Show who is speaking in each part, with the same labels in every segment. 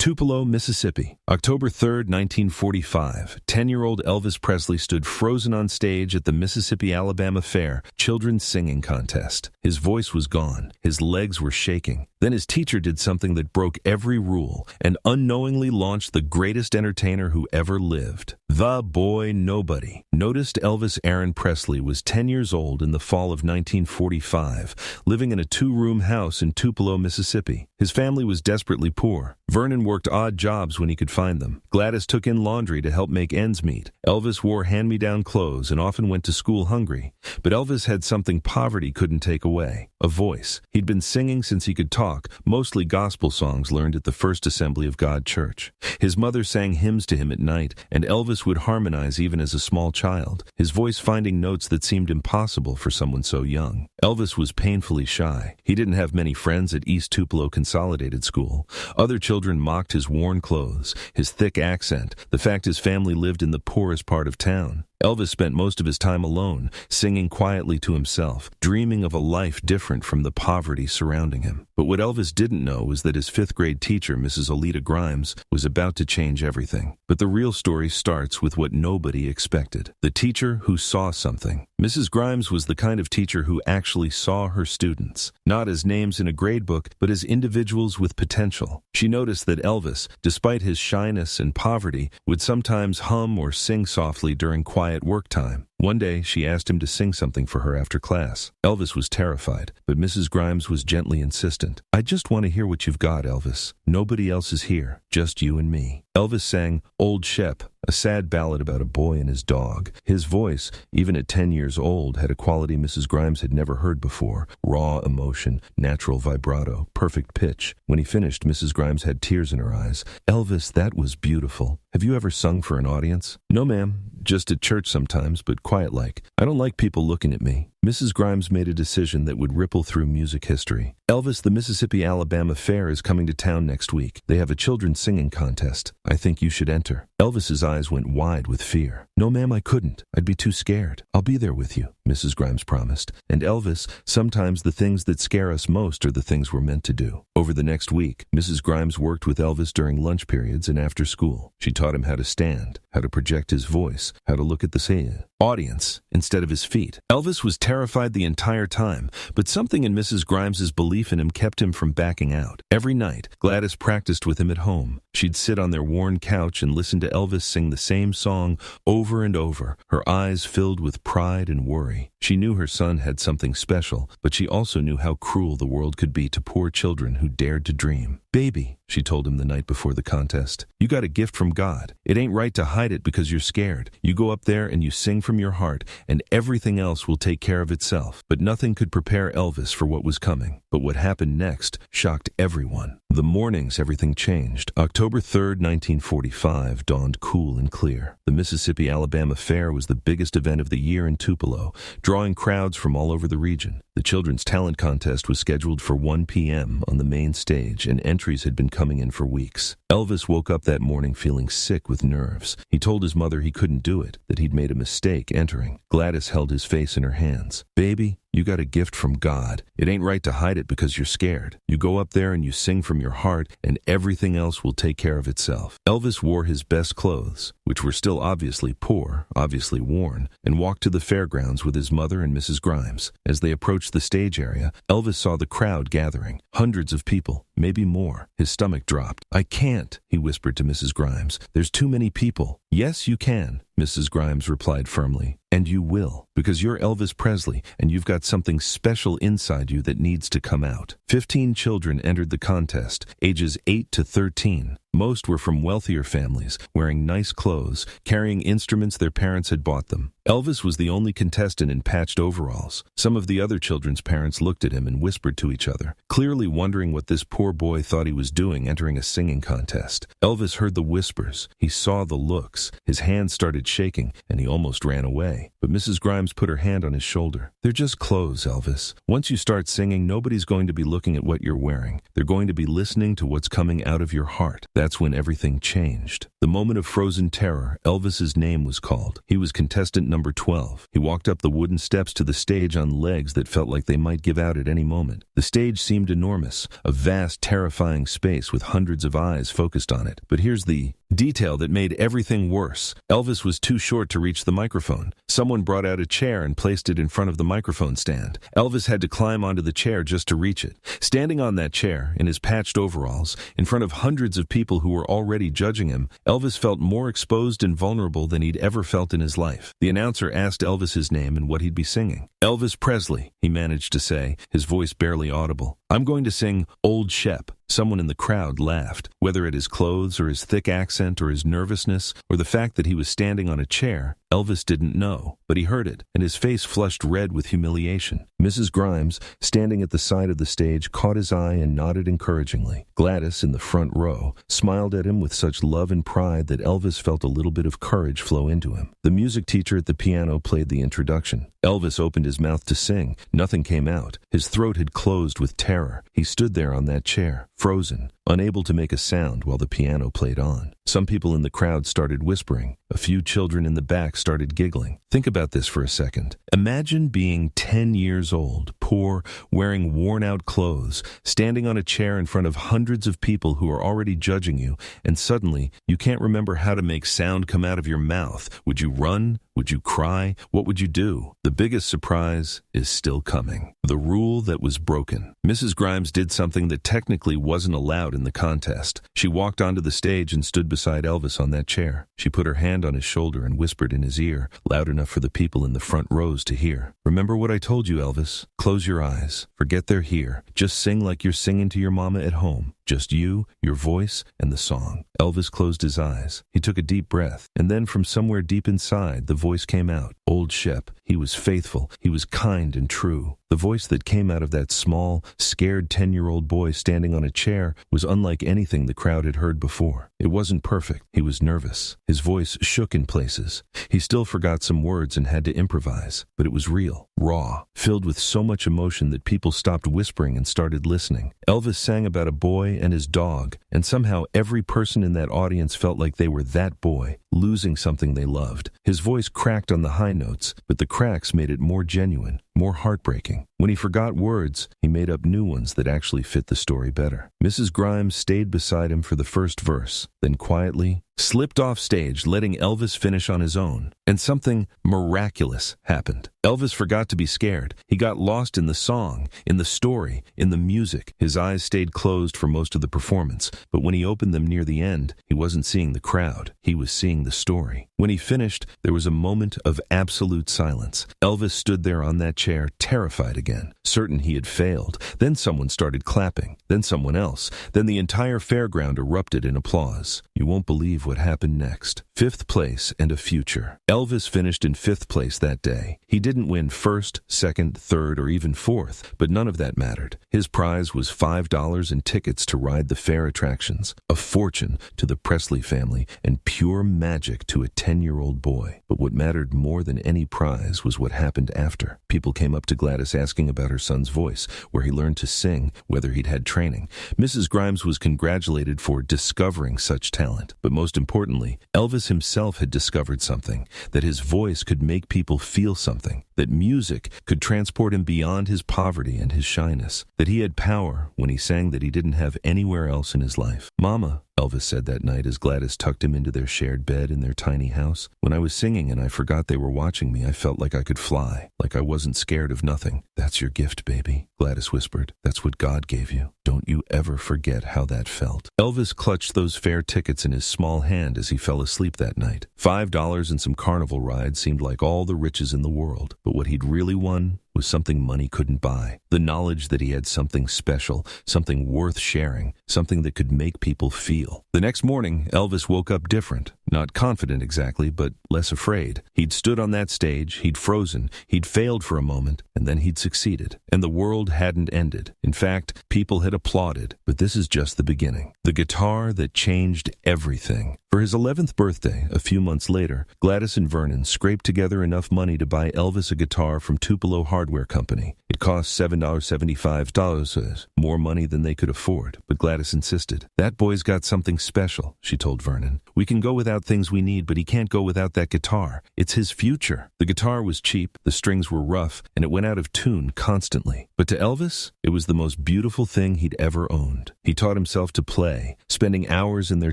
Speaker 1: Tupelo, Mississippi. October 3, 1945. 10-year-old Elvis Presley stood frozen on stage at the Mississippi-Alabama Fair Children's Singing Contest. His voice was gone. His legs were shaking. Then his teacher did something that broke every rule and unknowingly launched the greatest entertainer who ever lived. The boy nobody. Noticed Elvis Aaron Presley was 10 years old in the fall of 1945, living in a 2-room house in Tupelo, Mississippi. His family was desperately poor. Vernon worked odd jobs when he could find them. Gladys took in laundry to help make ends meet. Elvis wore hand-me-down clothes and often went to school hungry. But Elvis had something poverty couldn't take away: a voice. He'd been singing since he could talk, mostly gospel songs learned at the First Assembly of God Church. His mother sang hymns to him at night, and Elvis would harmonize even as a small child, his voice finding notes that seemed impossible for someone so young. Elvis was painfully shy. He didn't have many friends at East Tupelo Consolidated School. Other children mocked his worn clothes, his thick accent, the fact his family lived in the poorest part of town. Elvis spent most of his time alone, singing quietly to himself, dreaming of a life different from the poverty surrounding him. But what Elvis didn't know was that his 5th-grade teacher, Mrs. Oleta Grimes, was about to change everything. But the real story starts with what nobody expected: the teacher who saw something. Mrs. Grimes was the kind of teacher who actually saw her students, not as names in a gradebook, but as individuals with potential. She noticed that Elvis, despite his shyness and poverty, would sometimes hum or sing softly during quiet work time. One day, she asked him to sing something for her after class. Elvis was terrified, but Mrs. Grimes was gently insistent. "I just want to hear what you've got, Elvis. Nobody else is here, just you and me." Elvis sang Old Shep, a sad ballad about a boy and his dog. His voice, even at 10 years old, had a quality Mrs. Grimes had never heard before: raw emotion, natural vibrato, perfect pitch. When he finished, Mrs. Grimes had tears in her eyes. "Elvis, that was beautiful. Have you ever sung for an audience?" "No, ma'am. Just at church sometimes, but quiet-like. I don't like people looking at me." Mrs. Grimes made a decision that would ripple through music history. "Elvis, the Mississippi-Alabama Fair is coming to town next week. They have a children's singing contest. I think you should enter." Elvis's eyes went wide with fear. "No, ma'am, I couldn't. I'd be too scared. I'll be there with you," Mrs. Grimes promised. And Elvis, sometimes the things that scare us most are the things we're meant to do. Over the next week, Mrs. Grimes worked with Elvis during lunch periods and after school. She taught him how to stand, how to project his voice, how to look at the audience instead of his feet. Elvis was terrified the entire time, but something in Mrs. Grimes's belief in him kept him from backing out. Every night, Gladys practiced with him at home. She'd sit on their worn couch and listen to Elvis sing the same song over and over, her eyes filled with pride and worry. She knew her son had something special, but she also knew how cruel the world could be to poor children who dared to dream. "Baby," she told him the night before the contest, "you got a gift from God. It ain't right to hide it because you're scared. You go up there and you sing from your heart, and everything else will take care of itself." But nothing could prepare Elvis for what was coming. But what happened next shocked everyone. The mornings everything changed. October 3, 1945 dawned cool and clear. The Mississippi-Alabama Fair was the biggest event of the year in Tupelo, drawing crowds from all over the region. The Children's Talent Contest was scheduled for 1 p.m. on the main stage, and entries had been coming in for weeks. Elvis woke up that morning feeling sick with nerves. He told his mother he couldn't do it, that he'd made a mistake entering. Gladys held his face in her hands. "Baby, you got a gift from God. It ain't right to hide it because you're scared. You go up there and you sing from your heart, and everything else will take care of itself." Elvis wore his best clothes, which were still obviously poor, obviously worn, and walked to the fairgrounds with his mother and Mrs. Grimes. As they approached the stage area, Elvis saw the crowd gathering. Hundreds of people, maybe more. His stomach dropped. "I can't," he whispered to Mrs. Grimes. "There's too many people." "Yes, you can," Mrs. Grimes replied firmly. "And you will, because you're Elvis Presley, and you've got something special inside you that needs to come out." 15 children entered the contest, ages 8 to 13. Most were from wealthier families, wearing nice clothes, carrying instruments their parents had bought them. Elvis was the only contestant in patched overalls. Some of the other children's parents looked at him and whispered to each other, clearly wondering what this poor boy thought he was doing entering a singing contest. Elvis heard the whispers. He saw the looks. His hands started shaking, and he almost ran away. But Mrs. Grimes put her hand on his shoulder. "They're just clothes, Elvis. Once you start singing, nobody's going to be looking at what you're wearing. They're going to be listening to what's coming out of your heart." That's when everything changed. The moment of frozen terror, Elvis's name was called. He was contestant number 12. He walked up the wooden steps to the stage on legs that felt like they might give out at any moment. The stage seemed enormous, a vast, terrifying space with hundreds of eyes focused on it. But here's the detail that made everything worse. Elvis was too short to reach the microphone. Someone brought out a chair and placed it in front of the microphone stand. Elvis had to climb onto the chair just to reach it. Standing on that chair, in his patched overalls, in front of hundreds of people who were already judging him, Elvis felt more exposed and vulnerable than he'd ever felt in his life. The announcer asked Elvis his name and what he'd be singing. "Elvis Presley," he managed to say, his voice barely audible. "I'm going to sing Old Shep." Someone in the crowd laughed. Whether at his clothes or his thick accent or his nervousness or the fact that he was standing on a chair, Elvis didn't know, but he heard it, and his face flushed red with humiliation. Mrs. Grimes, standing at the side of the stage, caught his eye and nodded encouragingly. Gladys, in the front row, smiled at him with such love and pride that Elvis felt a little bit of courage flow into him. The music teacher at the piano played the introduction. Elvis opened his mouth to sing. Nothing came out. His throat had closed with terror. He stood there on that chair, frozen, unable to make a sound while the piano played on. Some people in the crowd started whispering. A few children in the back started giggling. Think about this for a second. Imagine being 10 years old, poor, wearing worn-out clothes, standing on a chair in front of hundreds of people who are already judging you, and suddenly you can't remember how to make sound come out of your mouth. Would you run? Would you cry? What would you do? The biggest surprise is still coming. The rule that was broken. Mrs. Grimes did something that technically wasn't allowed in the contest. She walked onto the stage and stood beside Elvis on that chair. She put her hand on his shoulder and whispered in his ear, loud enough for the people in the front rows to hear. "Remember what I told you, Elvis. Close your eyes. Forget they're here. Just sing like you're singing to your mama at home. Just you, your voice, and the song." Elvis closed his eyes. He took a deep breath, and then from somewhere deep inside, the voice came out. Old Shep. He was faithful. He was kind and true. The voice that came out of that small, scared 10-year-old boy standing on a chair was unlike anything the crowd had heard before. It wasn't perfect. He was nervous. His voice shook in places. He still forgot some words and had to improvise, but it was real, raw, filled with so much emotion that people stopped whispering and started listening. Elvis sang about a boy and his dog, and somehow every person in that audience felt like they were that boy, losing something they loved. His voice cracked on the high notes, but the cracks made it more genuine, more heartbreaking. When he forgot words, he made up new ones that actually fit the story better. Mrs. Grimes stayed beside him for the first verse, then quietly slipped off stage, letting Elvis finish on his own. And something miraculous happened. Elvis forgot to be scared. He got lost in the song, in the story, in the music. His eyes stayed closed for most of the performance, but when he opened them near the end, he wasn't seeing the crowd. He was seeing the story. When he finished, there was a moment of absolute silence. Elvis stood there on that chair, terrified again, certain he had failed. Then someone started clapping, then someone else. Then the entire fairground erupted in applause. You won't believe what happened next. 5th place and a future. Elvis finished in 5th place that day. He didn't win 1st, 2nd, 3rd, or even 4th, but none of that mattered. His prize was $5 in tickets to ride the fair attractions, a fortune to the Presley family, and pure magic to a 10-year-old boy. But what mattered more than any prize was what happened after. People came up to Gladys asking about her son's voice, where he learned to sing, whether he'd had training. Mrs. Grimes was congratulated for discovering such talent, but most importantly, Elvis himself had discovered something, that his voice could make people feel something, that music could transport him beyond his poverty and his shyness, that he had power when he sang that he didn't have anywhere else in his life. "Mama," Elvis said that night as Gladys tucked him into their shared bed in their tiny house, "when I was singing and I forgot they were watching me, I felt like I could fly, like I wasn't scared of nothing." "That's your gift, baby," Gladys whispered. "That's what God gave you. Don't you ever forget how that felt." Elvis clutched those fair tickets in his small hand as he fell asleep that night. $5 and some carnival rides seemed like all the riches in the world, but what he'd really won was something money couldn't buy. The knowledge that he had something special, something worth sharing, something that could make people feel. The next morning, Elvis woke up different. Not confident exactly, but less afraid. He'd stood on that stage, he'd frozen, he'd failed for a moment, and then he'd succeeded. And the world hadn't ended. In fact, people had applauded. But this is just the beginning. The guitar that changed everything. For his 11th birthday, a few months later, Gladys and Vernon scraped together enough money to buy Elvis a guitar from Tupelo Hardware Company. It cost $7.75, more money than they could afford, but Gladys insisted. "That boy's got something special," she told Vernon. We can go without things we need, but he can't go without that guitar. It's his future. The guitar was cheap, the strings were rough, and it went out of tune constantly. But to Elvis, it was the most beautiful thing he'd ever owned. He taught himself to play, spending hours in their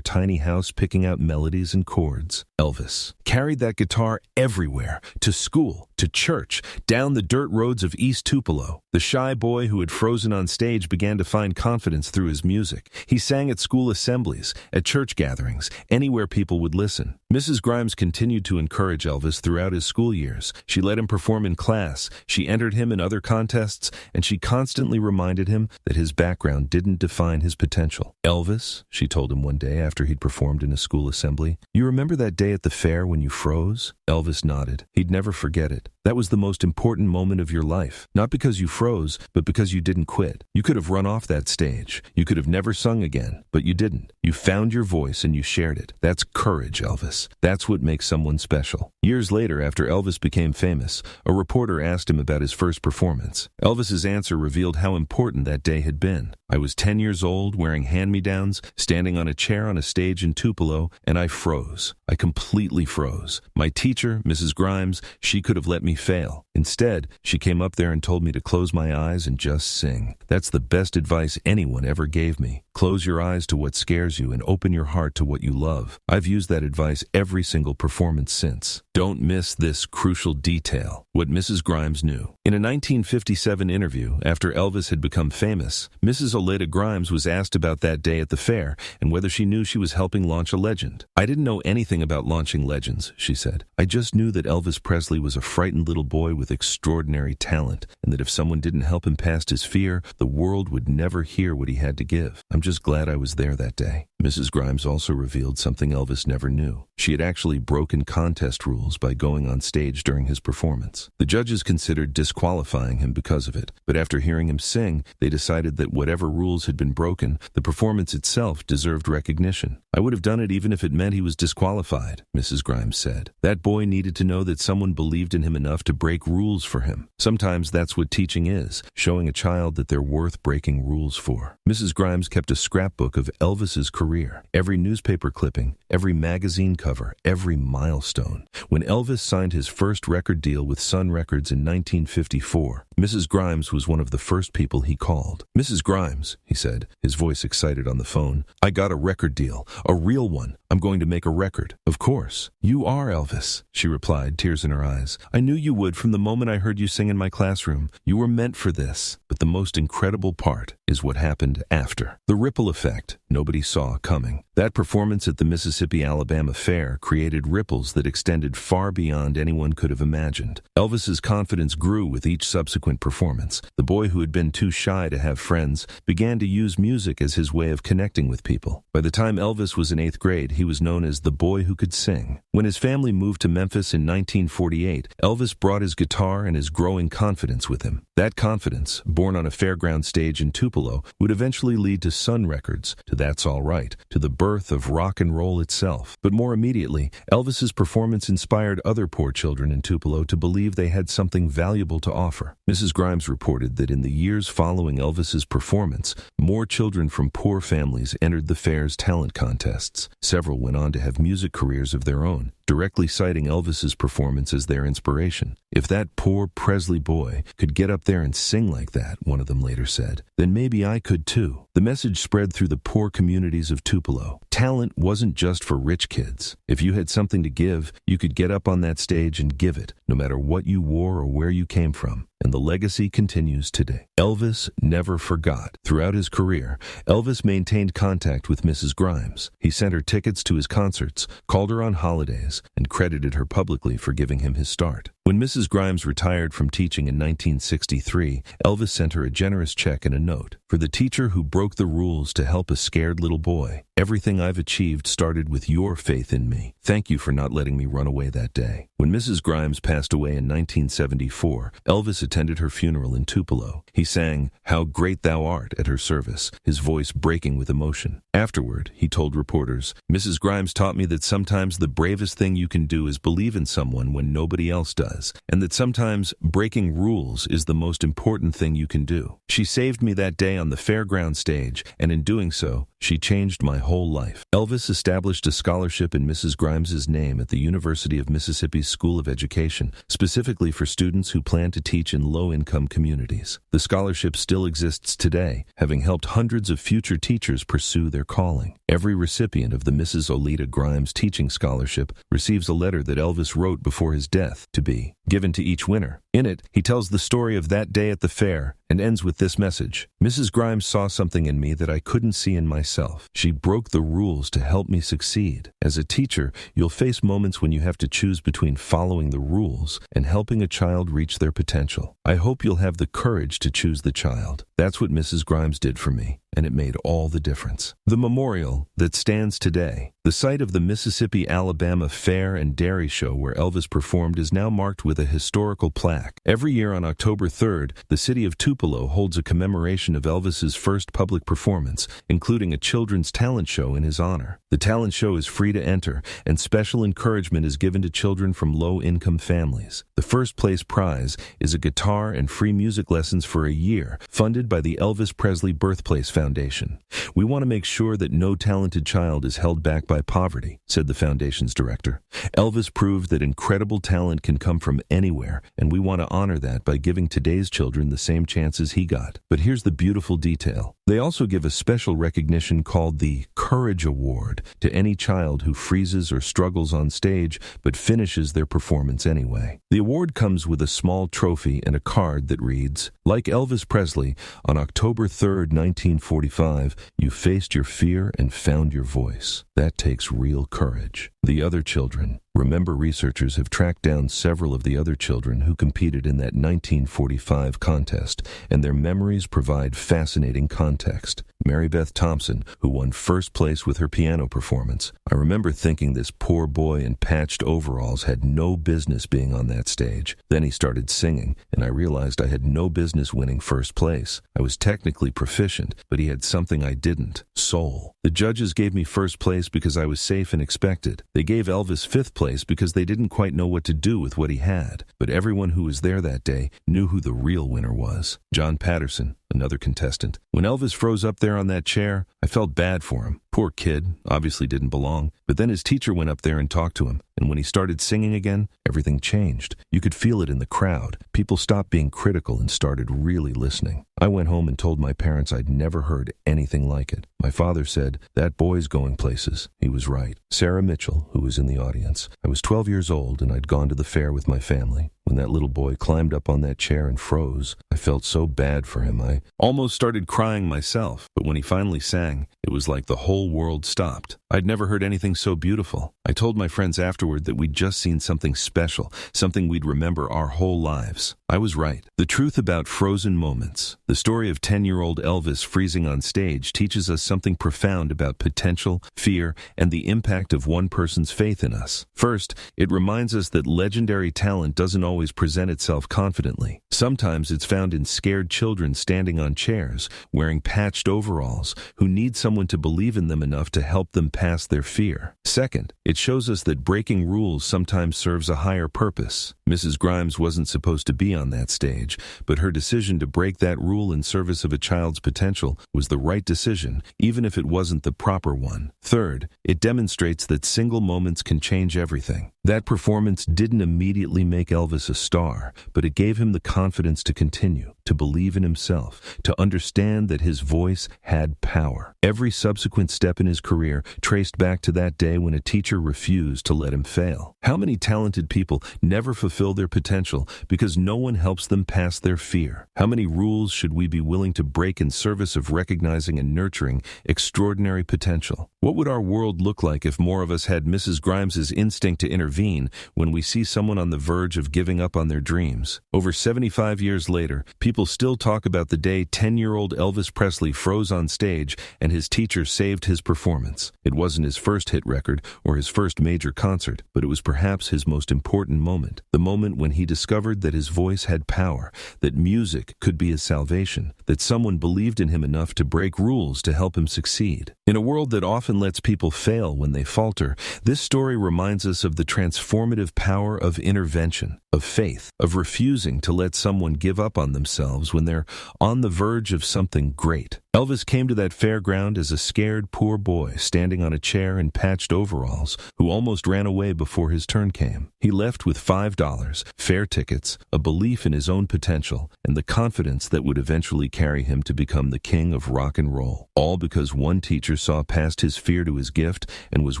Speaker 1: tiny house picking out melodies and chords. Elvis carried that guitar everywhere, to school, to church, down the dirt roads of East Tupelo. The shy boy who had frozen on stage began to find confidence through his music. He sang at school assemblies, at church gatherings, anywhere people would listen. Mrs. Grimes continued to encourage Elvis throughout his school years. She let him perform in class, she entered him in other contests, and she constantly reminded him that his background didn't define his potential. Elvis, she told him one day after he'd performed in a school assembly, "You remember that day at the fair when you froze?" Elvis nodded. He'd never forget it. That was the most important moment of your life. Not because you froze, but because you didn't quit. You could have run off that stage. You could have never sung again, but you didn't. You found your voice and you shared it. That's courage, Elvis. That's what makes someone special. Years later, after Elvis became famous, a reporter asked him about his first performance. Elvis's answer revealed how important that day had been. "I was 10 years old, wearing hand-me-downs, standing on a chair on a stage in Tupelo, and I froze. I completely froze. My teacher, Mrs. Grimes, she could have let me fail. Instead, she came up there and told me to close my eyes and just sing. That's the best advice anyone ever gave me. Close your eyes to what scares you and open your heart to what you love. I've used that advice every single performance since." Don't miss this crucial detail, what Mrs. Grimes knew. In a 1957 interview, after Elvis had become famous, Mrs. Oleta Grimes was asked about that day at the fair and whether she knew she was helping launch a legend. "I didn't know anything about launching legends," she said. "I just knew that Elvis Presley was a frightened little boy with extraordinary talent, and that if someone didn't help him past his fear, the world would never hear what he had to give. I'm just glad I was there that day." Mrs. Grimes also revealed something Elvis never knew. She had actually broken contest rules by going on stage during his performance. The judges considered disqualifying him because of it, but after hearing him sing, they decided that whatever rules had been broken, the performance itself deserved recognition. "I would have done it even if it meant he was disqualified," Mrs. Grimes said. "That boy needed to know that someone believed in him enough to break rules for him. Sometimes that's what teaching is, showing a child that they're worth breaking rules for." Mrs. Grimes kept a scrapbook of Elvis's career. Every newspaper clipping, every magazine cover, every milestone. When Elvis signed his first record deal with Sun Records in 1954, Mrs. Grimes was one of the first people he called. "Mrs. Grimes," he said, his voice excited on the phone, "I got a record deal, a real one. I'm going to make a record." "Of course. You are Elvis," she replied, tears in her eyes. "I knew you would from the moment I heard you sing in my classroom. You were meant for this." But the most incredible part is what happened after. The ripple effect nobody saw coming. That performance at the Mississippi-Alabama Fair created ripples that extended far beyond anyone could have imagined. Elvis's confidence grew with each subsequent performance. The boy who had been too shy to have friends began to use music as his way of connecting with people. By the time Elvis was in 8th grade, he was known as the boy who could sing. When his family moved to Memphis in 1948, Elvis brought his guitar and his growing confidence with him. That confidence, born on a fairground stage in Tupelo, would eventually lead to Sun Records, to That's All Right, to the birth of rock and roll itself. But more immediately, Elvis's performance inspired other poor children in Tupelo to believe they had something valuable to offer. Mrs. Grimes reported that in the years following Elvis's performance, more children from poor families entered the fair's talent contests. Several went on to have music careers of their own, directly citing Elvis's performance as their inspiration. "If that poor Presley boy could get up there and sing like that," one of them later said, "then maybe I could too." The message spread through the poor communities of Tupelo. Talent wasn't just for rich kids. If you had something to give, you could get up on that stage and give it, no matter what you wore or where you came from. And the legacy continues today. Elvis never forgot. Throughout his career, Elvis maintained contact with Mrs. Grimes. He sent her tickets to his concerts, called her on holidays, and credited her publicly for giving him his start. When Mrs. Grimes retired from teaching in 1963, Elvis sent her a generous check and a note. "For the teacher who broke the rules to help a scared little boy. Everything I've achieved started with your faith in me. Thank you for not letting me run away that day." When Mrs. Grimes passed away in 1974, Elvis attended her funeral in Tupelo. He sang "How Great Thou Art" at her service, his voice breaking with emotion. Afterward, he told reporters, "Mrs. Grimes taught me that sometimes the bravest thing you can do is believe in someone when nobody else does, and that sometimes breaking rules is the most important thing you can do. She saved me that day on the fairground stage, and in doing so, she changed my whole life." Elvis established a scholarship in Mrs. Grimes's name at the University of Mississippi's School of Education, specifically for students who plan to teach in low-income communities. The scholarship still exists today, having helped hundreds of future teachers pursue their calling. Every recipient of the Mrs. Oleta Grimes Teaching Scholarship receives a letter that Elvis wrote before his death to be given to each winner. In it, he tells the story of that day at the fair and ends with this message: "Mrs. Grimes saw something in me that I couldn't see in myself. She broke the rules to help me succeed. As a teacher, you'll face moments when you have to choose between following the rules and helping a child reach their potential. I hope you'll have the courage to choose the child." That's what Mrs. Grimes did for me, and it made all the difference. The memorial that stands today, the site of the Mississippi-Alabama Fair and Dairy Show where Elvis performed, is now marked with a historical plaque. Every year on October 3rd, the city of Tupelo holds a commemoration of Elvis's first public performance, including a children's talent show in his honor. The talent show is free to enter, and special encouragement is given to children from low-income families. The first place prize is a guitar and free music lessons for a year, funded by the Elvis Presley Birthplace Foundation. "We want to make sure that no talented child is held back by poverty," said the foundation's director. "Elvis proved that incredible talent can come from anywhere, and we want to honor that by giving today's children the same chances he got." But here's the beautiful detail. They also give a special recognition called the Courage Award to any child who freezes or struggles on stage but finishes their performance anyway. The award comes with a small trophy and a card that reads, "Like Elvis Presley, on October 3rd, 1945, you faced your fear and found your voice. That takes real courage." The other children. Remember, researchers have tracked down several of the other children who competed in that 1945 contest, and their memories provide fascinating context. Mary Beth Thompson, who won first place with her piano performance. "I remember thinking this poor boy in patched overalls had no business being on that stage. Then he started singing, and I realized I had no business winning first place. I was technically proficient, but he had something I didn't: soul. The judges gave me first place because I was safe and expected. They gave Elvis fifth place because they didn't quite know what to do with what he had. But everyone who was there that day knew who the real winner was." John Patterson, another contestant. "When Elvis froze up there on that chair, I felt bad for him. Poor kid, obviously didn't belong. But then his teacher went up there and talked to him, and when he started singing again, everything changed. You could feel it in the crowd. People stopped being critical and started really listening. I went home and told my parents I'd never heard anything like it. My father said, 'That boy's going places.' He was right." Sarah Mitchell, who was in the audience. "I was 12 years old and I'd gone to the fair with my family. When that little boy climbed up on that chair and froze, I felt so bad for him. I almost started crying myself. But when he finally sang, it was like the whole world stopped. I'd never heard anything so beautiful. I told my friends afterward that we'd just seen something special, something we'd remember our whole lives. I was right." The truth about frozen moments. The story of 10-year-old Elvis freezing on stage teaches us something profound about potential, fear, and the impact of one person's faith in us. First, it reminds us that legendary talent doesn't always present itself confidently. Sometimes it's found in scared children standing on chairs, wearing patched overalls, who need someone to believe in them enough to help them pass their fear. Second, it shows us that breaking rules sometimes serves a higher purpose. Mrs. Grimes wasn't supposed to be on that stage, but her decision to break that rule in service of a child's potential was the right decision, even if it wasn't the proper one. Third, it demonstrates that single moments can change everything. That performance didn't immediately make Elvis a star, but it gave him the confidence to continue, to believe in himself, to understand that his voice had power. Every subsequent step in his career traced back to that day when a teacher refused to let him fail. How many talented people never fulfill their potential because no one helps them pass their fear? How many rules should we be willing to break in service of recognizing and nurturing extraordinary potential? What would our world look like if more of us had Mrs. Grimes's instinct to intervene when we see someone on the verge of giving up on their dreams? Over 75 years later, people People still talk about the day 10-year-old Elvis Presley froze on stage and his teacher saved his performance. It wasn't his first hit record or his first major concert, but it was perhaps his most important moment. The moment when he discovered that his voice had power, that music could be his salvation, that someone believed in him enough to break rules to help him succeed. In a world that often lets people fail when they falter, this story reminds us of the transformative power of intervention, of faith, of refusing to let someone give up on themselves when they're on the verge of something great. Elvis came to that fairground as a scared poor boy standing on a chair in patched overalls who almost ran away before his turn came. He left with $5, fare tickets, a belief in his own potential, and the confidence that would eventually carry him to become the king of rock and roll. All because one teacher saw past his fear to his gift and was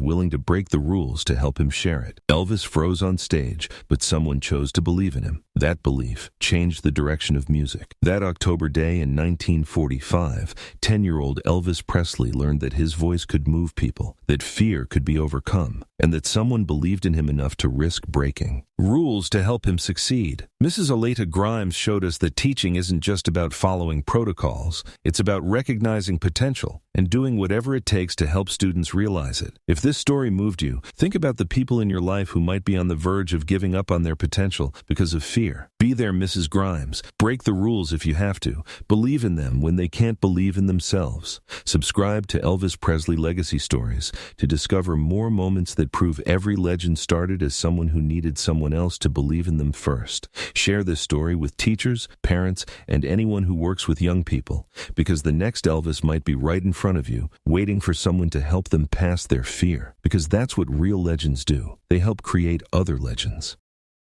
Speaker 1: willing to break the rules to help him share it. Elvis froze on stage, but someone chose to believe in him. That belief changed the direction of music. That October day in 1945, 10-year-old Elvis Presley learned that his voice could move people, that fear could be overcome, and that someone believed in him enough to risk breaking rules to help him succeed. Mrs. Aleta Grimes showed us that teaching isn't just about following protocols. It's about recognizing potential and doing whatever it takes to help students realize it. If this story moved you, think about the people in your life who might be on the verge of giving up on their potential because of fear. Be there, Mrs. Grimes. Break the rules if you have to. Believe in them when they can't believe in themselves. Subscribe to Elvis Presley Legacy Stories to discover more moments that prove every legend started as someone who needed someone else to believe in them first. Share this story with teachers, parents, and anyone who works with young people, because the next Elvis might be right in front of you, waiting for someone to help them pass their fear. Because that's what real legends do. They help create other legends.